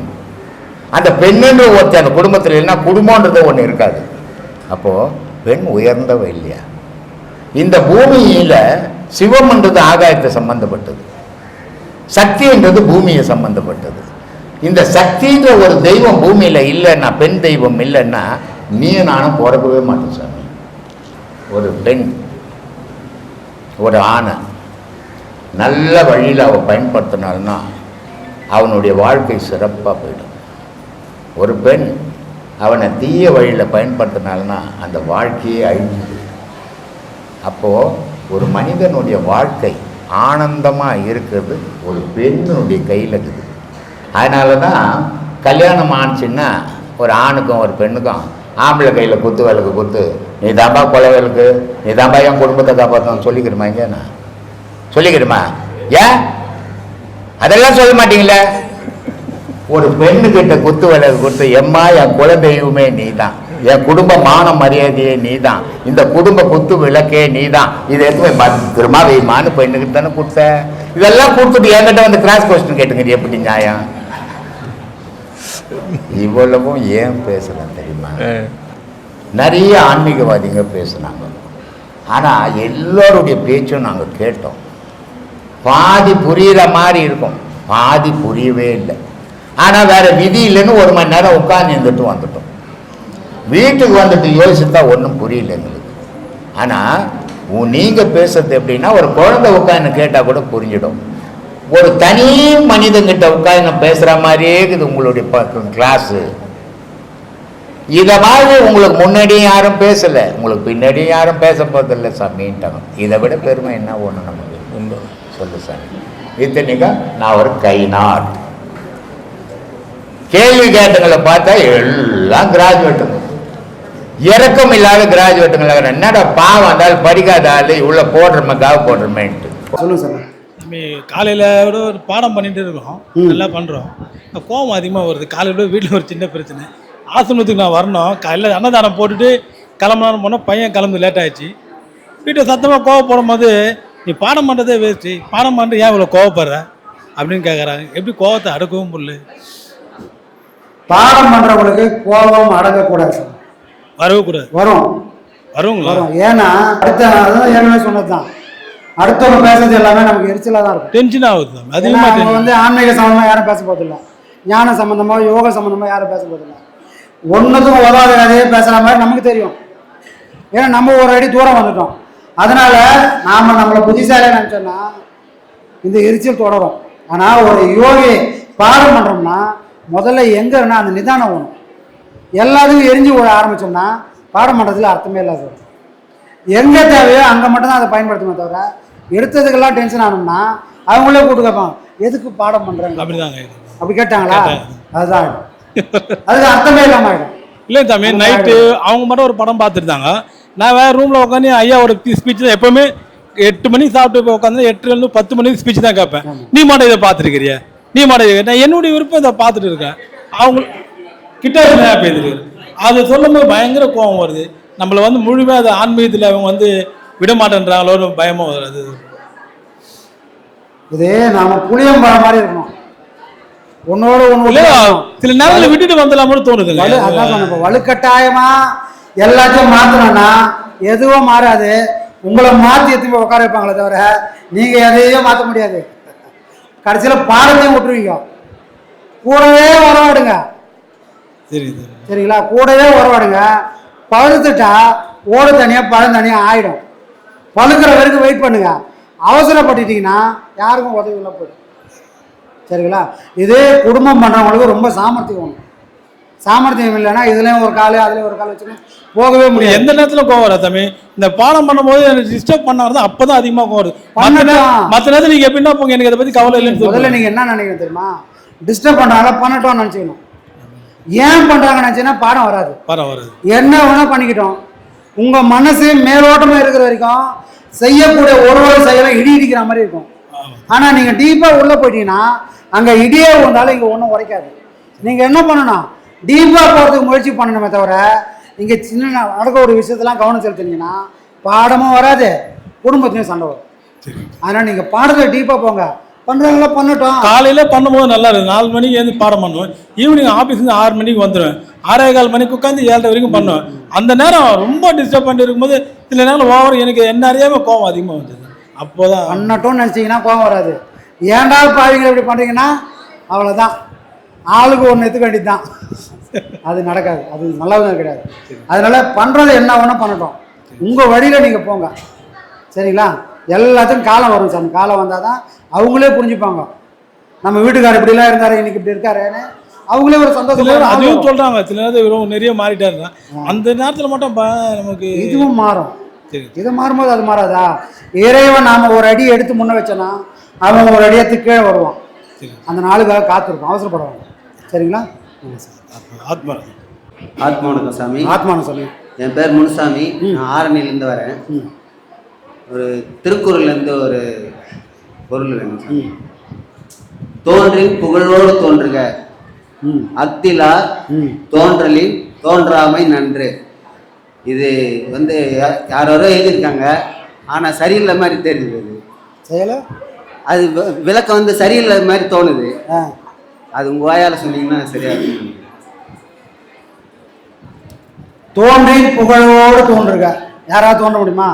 அந்த பெண்ணுன்ற ஒருத்தர் அந்த குடும்பத்தில் இல்லைன்னா குடும்பன்றது ஒன்று இருக்காது. அப்போது பெண் உயர்ந்தவ இல்லையா? இந்த பூமியில் சிவம்ன்றது ஆகாயத்தை சம்பந்தப்பட்டது, சக்தின்றது பூமியை சம்பந்தப்பட்டது. இந்த சக்தின்ற ஒரு தெய்வம் பூமியில் இல்லைன்னா, பெண் தெய்வம் இல்லைன்னா நீ நானும் பிறக்கவே மாட்டோம் சாமி. ஒரு பெண் ஒரு ஆணை நல்ல வழியில் அவள் பயன்படுத்தினால்னா அவனுடைய வாழ்க்கை சிறப்பாக போயிடும். ஒரு பெண் அவனை தீய வழியில் பயன்படுத்தினால்னா அந்த வாழ்க்கையே அழிஞ்சுது. அப்போது ஒரு மனிதனுடைய வாழ்க்கை ஆனந்தமாக இருக்கிறது ஒரு பெண்ணுடைய கையில் இருக்குது. அதனால தான் கல்யாணம் ஆணுச்சுன்னா ஒரு ஆணுக்கும் ஒரு பெண்ணுக்கும் ஆம்பளை கையில் குத்து விளக்கு குத்து, நீ தாம்பா கொலை விளக்கு, நீ தாம்பா என் குடும்பத்தை காப்பாற்றணும் சொல்லிக்கிறோமா? இங்கே நான் சொல்லிக்கிறோமா? ஏன் அதெல்லாம் சொல்ல மாட்டீங்களே? ஒரு பெண்ணுக்கிட்ட குத்து விளக்கு கொடுத்து, எம்மா என் குல தெய்வமே நீ தான், என் குடும்ப மான மரியாதையே நீ தான், இந்த குடும்ப குத்து விளக்கே நீ தான், இதை எடுத்து பத்திரமா வைமான்னு பெண்ணுக்கிட்ட தானே கொடுத்த. இதெல்லாம் கொடுத்துட்டு என்கிட்ட கிராஸ் கொஸ்டின் கேட்டுங்க, எப்படி நியாயம்? இவ்வளவும் ஏன் பேசலாம் தெரியுமா? நிறைய ஆன்மீகவாதிங்க பேசுனாங்க. ஆனால் எல்லோருடைய பேச்சும் நாங்கள் கேட்டோம். பாதி புரிகிற மாதிரி இருக்கும், பாதி புரியவே இல்லை. ஆனால் வேறு விதி இல்லைன்னு 1 மணி நேரம் உட்காந்து இருந்துட்டு வந்துட்டோம். வீட்டுக்கு வந்துட்டு யோசித்தா ஒன்றும் புரியல எங்களுக்கு. ஆனால் நீங்கள் பேசுறது எப்படின்னா, ஒரு குழந்தை உட்காந்து கேட்டால் கூட புரிஞ்சிடும். ஒரு தனி மனிதங்கிட்ட உட்காந்து பேசுகிற மாதிரியே இருக்குது உங்களுடைய கிளாஸு. இதை மாதிரி உங்களுக்கு முன்னாடியும் யாரும் பேசலை, உங்களுக்கு பின்னாடியும் யாரும் பேச போதில்லை சாமின்ட்டாங்க. இதை விட பெருமை என்ன ஒன்று நமக்கு உண்டு சொல்லு சாமி. இத்தனைக்கா நான் ஒரு கைநாட். கேள்வி கேட்டங்களை பார்த்தா எல்லாம் கிராஜுவேட்டுங்க, இறக்கம் இல்லாத கிராஜுவேட்டுங்களாக. என்னடா பாவம் இருந்தாலும் படிக்காத ஆள் இவ்வளோ போடுறோமே காவு போடுறோமேன்ட்டு. சொல்லுங்க சார். காலையில் ஒரு பாடம் பண்ணிட்டு இருக்கோம், நல்லா பண்ணுறோம். கோவம் அதிகமாக வருது. காலையில் வீட்டில் ஒரு சின்ன பிரச்சனை, ஆசிரமத்துக்கு நான் வரணும். காலையில் அன்னதானம் போட்டுட்டு கிளம்பலான்னு போனால் பையன் கிளம்பு லேட் ஆகிடுச்சு. வீட்டில் சத்தமாக கோவப்படும் போது, நீ பாடம் பண்ணுறதே வேஸ்ட்டு, பாடம் பண்ணுறது ஏன் இவ்வளோ கோவப்படுற அப்படின்னு கேட்குறாங்க. எப்படி கோவத்தை அடக்கவும் முடியல. பாடம் பண்ணுறவங்களுக்கு கோபம் அடங்கக்கூடாது சார், வரக்கூடாது. வருங்களா? வரும். ஏன்னா அதான் ஏற்கனவே சொன்னது தான், அடுத்தவங்க பேசுறது எல்லாமே நமக்கு எரிச்சலாக தான் இருக்கும், டென்ஷன் ஆகுது. அதிகமாக வந்து ஆன்மீக சம்மந்தமாக யாரும் பேச போதில்லை, ஞான சம்மந்தமாக யோக சம்மந்தமாக யாரும் பேச போதில்லை. ஒன்றுத்துக்கும் உதவாத கதையே பேசுகிற மாதிரி நமக்கு தெரியும். ஏன்னா நம்ம ஒரு அடி தூரம் வந்துட்டோம். அதனால நாம் நம்மளை புத்திசாலியாக நினச்சோன்னா இந்த எரிச்சல் தொடரும். ஆனால் ஒரு யோகி பாடம் பண்ணுறோம்னா முதல்ல எங்கன்னா அந்த நிதானம் வேணும். எல்லாத்துக்கும் எரிஞ்சு விட ஆரம்பித்தோம்னா பாடம் பண்ணுறதுல அர்த்தமே இல்லாத வரும். எங்கே தேவையோ அங்கே மட்டும்தான் அதை பயன்படுத்துமே தவிர எடுத்ததுக்கெல்லாம் டென்ஷன் ஆனோம்னா அவங்களே கூட்டு கேட்பாங்க, எதுக்கு பாடம் பண்ணுறாங்க அப்படி கேட்டாங்களா, அதுதான் அதுக்கு அர்த்தமே இல்லாமல் ஆகிடும். இல்லை தம்பி, நைட்டு அவங்க மட்டும் ஒரு படம் பார்த்துருந்தாங்க. நான் வேறு ரூமில் உட்காந்து ஐயாவோட ஸ்பீச் தான் எப்போவுமே 8 மணிக்கு சாப்பிட்டு உட்காந்து 8 10 மணிக்கு ஸ்பீச் தான் கேட்பேன். நீ மாட்டை இதை பார்த்துருக்கிறிய, நீ மாட்டை நான் என்னுடைய விருப்பம் இதை பார்த்துட்டு இருக்கேன். அவங்க கிட்ட பேசுறது அது சொல்லும் போது பயங்கர கோபம் வருது. நம்மளை வந்து முழுமையாக அது ஆன்மீகத்தில் அவங்க வந்து விட மாட்டேன்றாங்களோன்னு பயமாக வருது. இதே நாம புளியம்பழம் மாதிரி இருக்கணும், ஒன்னோட ஒன்று சில நேரத்தில் விட்டுட்டு வந்துடலாம் கூட தோணுது. அதான் சொன்ன வலுக்கட்டாயமா எல்லாத்தையும் மாற்றணும்னா எதுவும் மாறாது. உங்களை மாற்றி எத்தனை உட்கார வைப்பாங்களே தவிர நீங்கள் எதையும் மாற்ற முடியாது. கடைசியில் பாடத்தையும் விட்டுருவீங்க. கூடவே உறவாடுங்க, சரிங்களா? கூடவே உறவாடுங்க. பழுத்துட்டா ஓடு தனியாக பழம் தனியாக ஆகிடும். பழுக்கிற வரைக்கும் வெயிட் பண்ணுங்க. அவசரப்பட்டுட்டீங்கன்னா யாருக்கும் உதவி இல்லை போயிடும், சரிங்களா? இதே குடும்பம் பண்ணுறவங்களுக்கு ரொம்ப சாமர்த்தியம் வேணும். சாமர்த்தியம் இல்லைன்னா இதுலேயும் ஒரு கால் அதுலேயும் ஒரு கால் வச்சுன்னா போகவே முடியாது. எந்த நேரத்தில் கோவம் வர தம்பி, இந்த பாடம் பண்ணும்போது எனக்கு டிஸ்டர்ப் பண்ணாதான் அப்போ தான் அதிகமாக கோவம் வருது. மற்ற நேரத்தில் நீங்கள் எப்படின்னா போங்க, எனக்கு அதை பற்றி கவலை இல்லைன்னு முதல்ல நீங்கள் என்ன நினைக்கிறீங்க தெரியுமா? டிஸ்டர்ப் பண்ணுறாங்க பண்ணட்டோம்னு நினச்சிக்கணும். ஏன் பண்ணுறாங்க நினச்சின்னா பாடம் வராது. என்ன வேணால் பண்ணிக்கிட்டோம். உங்கள் மனசு மேலோட்டமாக இருக்கிற வரைக்கும் செய்யக்கூடிய ஒரு செயலும் இடி இடிக்கிற மாதிரி இருக்கும். ஆனால் நீங்கள் டீப்பாக உள்ளே போயிட்டீங்கன்னா அங்கே இடியே வந்தாலும் இங்கே ஒன்றும் உரைக்காது. நீங்கள் என்ன பண்ணணும், டீப்பாக போகிறதுக்கு முயற்சி பண்ணணுமே தவிர இங்கே சின்ன நடக்க ஒரு விஷயத்தெல்லாம் கவனம் செலுத்தினீங்கன்னா பாடமும் வராது, குடும்பத்துலையும் சண்டை வரும். அதனால் நீங்கள் பாடத்தில் டீப்பாக போங்க. பண்ணுறாங்களா பண்ணட்டும். காலையில் பண்ணும்போது நல்லா இருக்குது. 4 மணிக்கு எழுந்து பாடம் பண்ணுவேன். ஈவினிங் ஆஃபீஸ்லேருந்து 6 மணிக்கு வந்துடுவேன். 6:15 மணிக்கு உட்காந்து 7:30 வரைக்கும் பண்ணுவேன். அந்த நேரம் ரொம்ப டிஸ்டர்ப் பண்ணி இருக்கும்போது சில நேரம் ஓவர் எனக்கு என்ன அறியாமல் கோவம் அதிகமாக வந்தது. அப்போ தான் பண்ணட்டும்னு நினச்சிங்கன்னா கோவம் வராது. ஏன்டா பாவீங்க இப்படி பண்ணுறீங்கன்னா அவ்வளோதான், ஆளுக்கு ஒன்று எடுத்துக்க வேண்டியது தான். அது நடக்காது, அது நல்லதும் கிடையாது. அதனால் பண்ணுறது என்ன வேணால் பண்ணட்டும், உங்கள் வழியில் நீங்கள் போங்க, சரிங்களா? எல்லாத்துக்கும் காலம் வரும் சார். காலம் வந்தால் தான் அவங்களே புரிஞ்சுப்பாங்க. நம்ம வீட்டுக்காரர் இப்படிலாம் இருந்தார், இன்னைக்கு இப்படி இருக்காருன்னு அவங்களே ஒரு சந்தோஷம் அதுவும் சொல்கிறாங்க. சில நேரத்தில் நிறைய மாறிட்டாருங்க. அந்த நேரத்தில் மட்டும் நமக்கு இதுவும் மாறும். இது மாறும்போது அது மாறாதா? இறைவன் நாம் ஒரு அடி எடுத்து முன்ன வச்சோன்னா அவன் ஒரு அடியத்து கீழே வருவான். அந்த நாளுக்காக காத்திருப்போம், அவசரப்படுவாங்க, சரிங்களா? ஆத்மாவணக்கம் சாமி. ஆத்மாவணக்கம் சாமி. என் பேர் முனுசாமி, நான் ஆரணியிலேருந்து வரேன். ஒரு திருக்குறள்லேருந்து ஒரு பொருள் வேணும் சாமி. தோன்றின் புகழோடு தோன்றுக, அத்திலா தோன்றலின் தோன்றாமை நன்று. இது வந்து யாரோ எழுதியிருக்காங்க, ஆனால் சரியில்லை மாதிரி தெரியுது. அது விளக்கம் வந்து சரியில்லை மாதிரி தோணுது. அது உங்கள் வாயால் சொன்னீங்கன்னா சரியா இருக்கும். தோன்றின் புகழோடு தோன்றுக, யாராவது தோன்ற முடியுமா?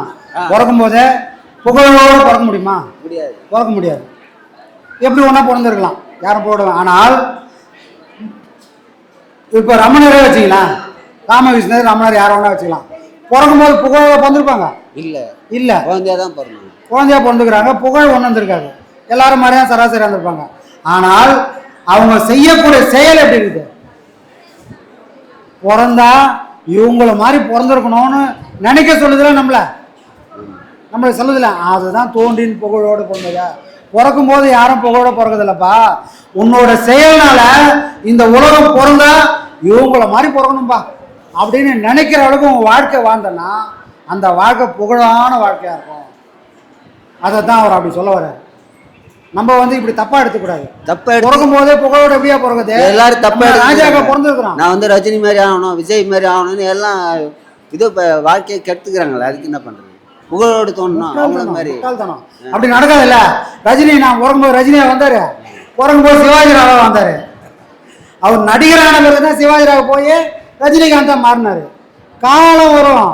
பிறக்கும் போதே புகழோடு பிறக்க முடியுமா? முடியாது. பிறக்க முடியாது. எப்படி ஒன்றா பிறந்திருக்கலாம், யாரும் போடுவேன். ஆனால் இப்போ ரமணரே வச்சுக்கலாம், ராமகிருஷ்ணர் ரமணர் யாரை வேணா வச்சுக்கலாம். பிறக்கும் போது புகழோட பிறந்திருப்பாங்க? இல்லை இல்லை, குழந்தையா தான் பிறந்தாங்க. குழந்தையா பிறந்துக்கிறாங்க, புகழ் ஒன்று வந்திருக்காங்க. எல்லாரும் மாதிரியா சராசரி வந்திருப்பாங்க. ஆனால் அவங்க செய்யக்கூடிய செயல் எப்படி இருக்குது? பிறந்தா இவங்கள மாதிரி பிறந்திருக்கணும்னு நினைக்க சொல்லுதுல, நம்மளை சொல்லுதில்ல. அதுதான் தோன்றின் புகழோடு பிறந்ததா. பிறக்கும் போது யாரும் புகழோட பிறகுதில்லப்பா. உன்னோட செயல்னால இந்த உலகம் பிறந்தா இவங்கள மாதிரி பிறக்கணும்பா அப்படின்னு நினைக்கிற அளவுக்கு உங்க வாழ்க்கை வாழ்ந்தனா அந்த வாழ்க்கை புகழான வாழ்க்கையா இருக்கும். அதை தான் அவர் அப்படி சொல்ல வர்றாரு. நம்ம இப்படி தப்பா எடுத்துக்கூடாது. தப்பா பிறக்கும் போதே புகழோட எப்படியா பிறகுது? எல்லாரும் தப்பா ராஜாக்க பிறந்திருக்கிறான். நான் ரஜினி மாதிரி ஆகணும், விஜய் மாதிரி ஆகணும்னு எல்லாம் இது வாழ்க்கையை கெடுத்துக்கிறாங்களே. அதுக்கு என்ன பண்றது? புகழோடு தோணணும் அவங்கள மாதிரி. அப்படி நடக்காதுல்ல. ரஜினி நான் பிறக்கும்போது ரஜினியா வந்தாரு, பிறக்கும்போது சிவாஜி ராவா வந்தாரு. அவர் நடிகரான பிறகுதான் சிவாஜி ராவ் போய் ரஜினிகாந்தா மாறினாரு. காலம் வரும்,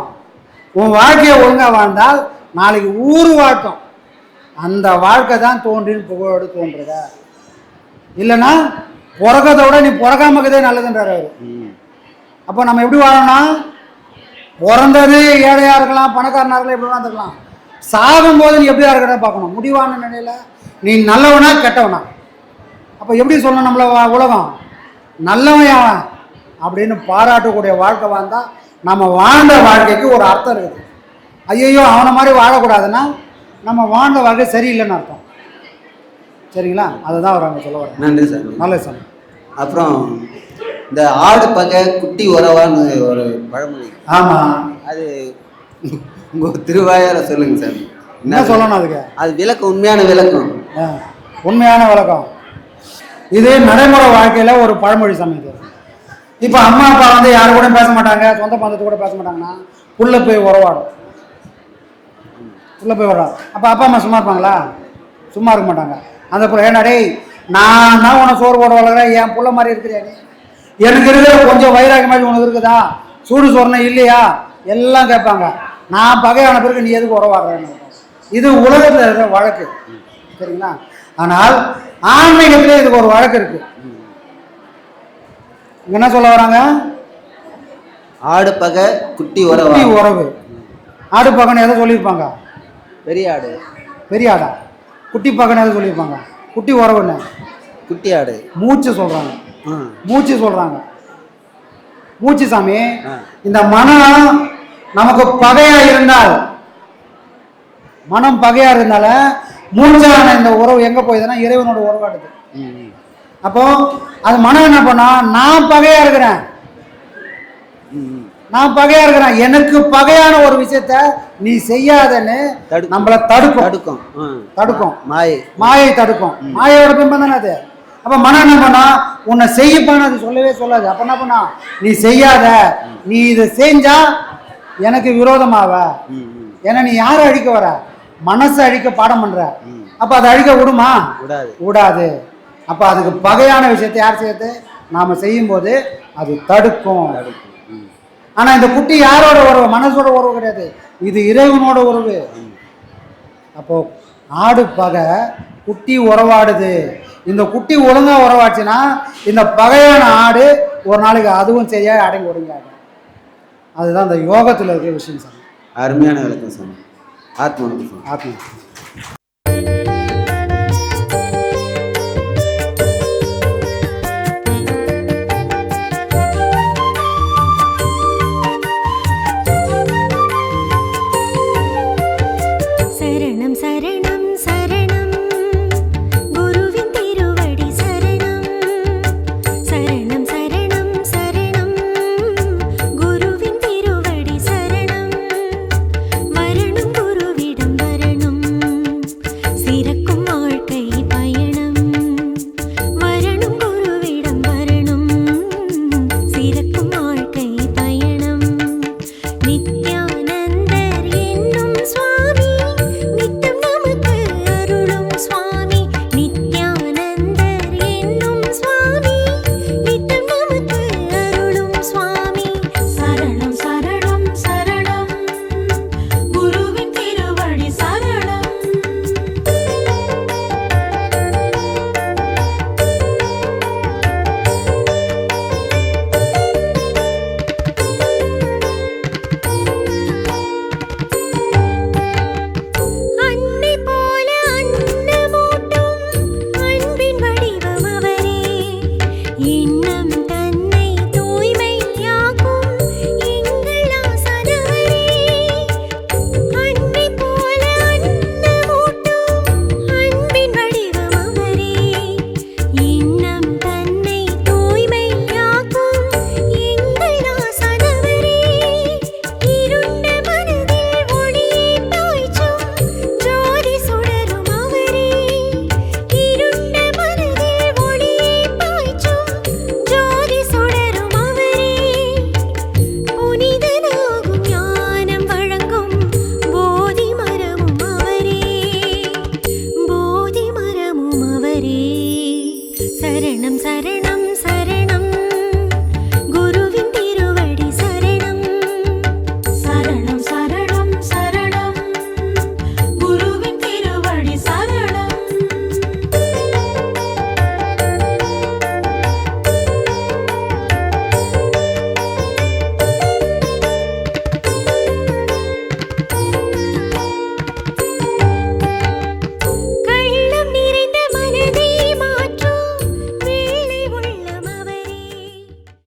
உன் வாழ்க்கையை ஒழுங்கா வாழ்ந்தால் நாளைக்கு ஊர் வாழ்க்கும். அந்த வாழ்க்கை தான் தோன்றின் புகழோடு தோன்றுதா. இல்லைன்னா பிறக்கதை விட நீ பிறக்காமக்கதே நல்லதுன்றாரு அவரு. அப்போ நம்ம எப்படி வாழணும்னா, பிறந்தது ஏழையா இருக்கலாம், பணக்காரனா இருக்கலாம், எப்படி வேணா இருக்கலாம். சாகும் போது நீ எப்படியா இருக்கிறத பார்க்கணும். முடிவான நிலையில நீ நல்லவனா கெட்டவனா. அப்போ எப்படி சொல்லணும் நம்மள உலகம்? நல்லவன் அவன் அப்படின்னு பாராட்டக்கூடிய வாழ்க்கை வாழ்ந்தா நம்ம வாழ்ந்த வாழ்க்கைக்கு ஒரு அர்த்தம் இருக்குது. ஐயோ அவனை மாதிரி வாழக்கூடாதுன்னா நம்ம வாழ்ந்த வாழ்க்கை சரியில்லைன்னு அர்த்தம். சரிங்களா? அதுதான் அவர் அங்கே சொல்ல வர. நன்றி சார். நல்லது சார். அப்புறம் இந்த ஆடு பகை குட்டி உறவான்னு ஒரு பழமொழி. ஆமாம், அது உங்கள் திருவாயார சொல்லுங்க சார். என்ன சொல்லணும் அதுக்கு? அது விளக்கம், உண்மையான விளக்கம். உண்மையான விளக்கம். இது நடைமுறை வாழ்க்கையில் ஒரு பழமொழி சமையது. இப்போ அம்மா அப்பா யாரு கூட பேச மாட்டாங்க, சொந்த பந்தத்து கூட பேச மாட்டாங்கன்னா புள்ள போய் உறவாடும். புள்ள போய் உறவாடும். அப்போ அப்பா அம்மா சும்மா இருப்பாங்களா? சும்மா இருக்க மாட்டாங்க. அந்த புள்ள ஏன்னா டேய் நான் தான் உன சோறு போட வளர்க்குறேன், என் புள்ள மாதிரி இருக்கிறியா நீ? எனக்கு இருக்கிற கொஞ்சம் வைராக மாதிரி உனக்கு இருக்குதா? சூடு சொரணை இல்லையா? எல்லாம் கேட்பாங்க. நான் பகையான பிறகு நீ எதுக்கு உறவாடுறேன்னு. இது உலகத்தில் இருக்கிற வழக்கு. சரிங்களா? ஆனால் ஆன்மீகத்திலே இதுக்கு ஒரு வழக்கு இருக்கு. என்ன சொல்ல வராங்க? ஆடு பகை குட்டி உறவு. குட்டி உறவு. ஆடு பகன்னு எதை சொல்லியிருப்பாங்க? பெரிய ஆடு. பெரிய ஆடா? குட்டி பகன்னு எதை சொல்லியிருப்பாங்க? குட்டி உறவுன்னு. குட்டி ஆடு. மூச்சு சொல்றாங்க. மூச்சு சொல்றாங்க. மூச்சு சாமி. இந்த மனம் நமக்கு பகையா இருந்தால், மனம் பகையா இருந்தால மூச்சான இந்த உறவு எங்க போயுதுன்னா இறைவனோட உறவாடுது. அப்போ அது மனம் என்ன பண்ணா, நான் பகையா இருக்கிறேன், நான் பகையா இருக்கிறேன், எனக்கு பகையான ஒரு விஷயத்த நீ செய்யாதன்னு நம்மள தடுக்கும். தடுக்கும். மாயை தடுக்கும். மாயோட பிம்பம் தானே அது. அப்ப மனம் என்ன பண்ணா, உன்னை செய்யப்பான்னு அது சொல்லவே சொல்லாது. அப்ப என்ன பண்ணா, நீ செய்யாத, நீ இதை செஞ்சா எனக்கு விரோதமாவ. ஏன்னா நீ யாரை அழிக்க வர? மனசை அழிக்க பாடம் பண்ற. அப்ப அதை அழிக்க விடுமா? விடாது. அப்ப அதுக்கு பகையான விஷயத்தை யார் செய்யறது? நாம செய்யும் போது அது தடுக்கும். ஆனா இந்த குட்டி யாரோட உறவு? மனசோட உறவு கிடையாது, இது இறைவனோட உறவு. அப்போ ஆடு பகை, குட்டி உறவாடுது. இந்த குட்டி ஒழுங்கா உறவாச்சுன்னா இந்த பகையான ஆடு ஒரு நாளைக்கு அதுவும் செய்ய அடங்கி ஒடுங்க. அதுதான் இந்த யோகத்தில் இருக்கிற விஷயம் சார். அருமையான விளக்கம் சார். ஆத்மா.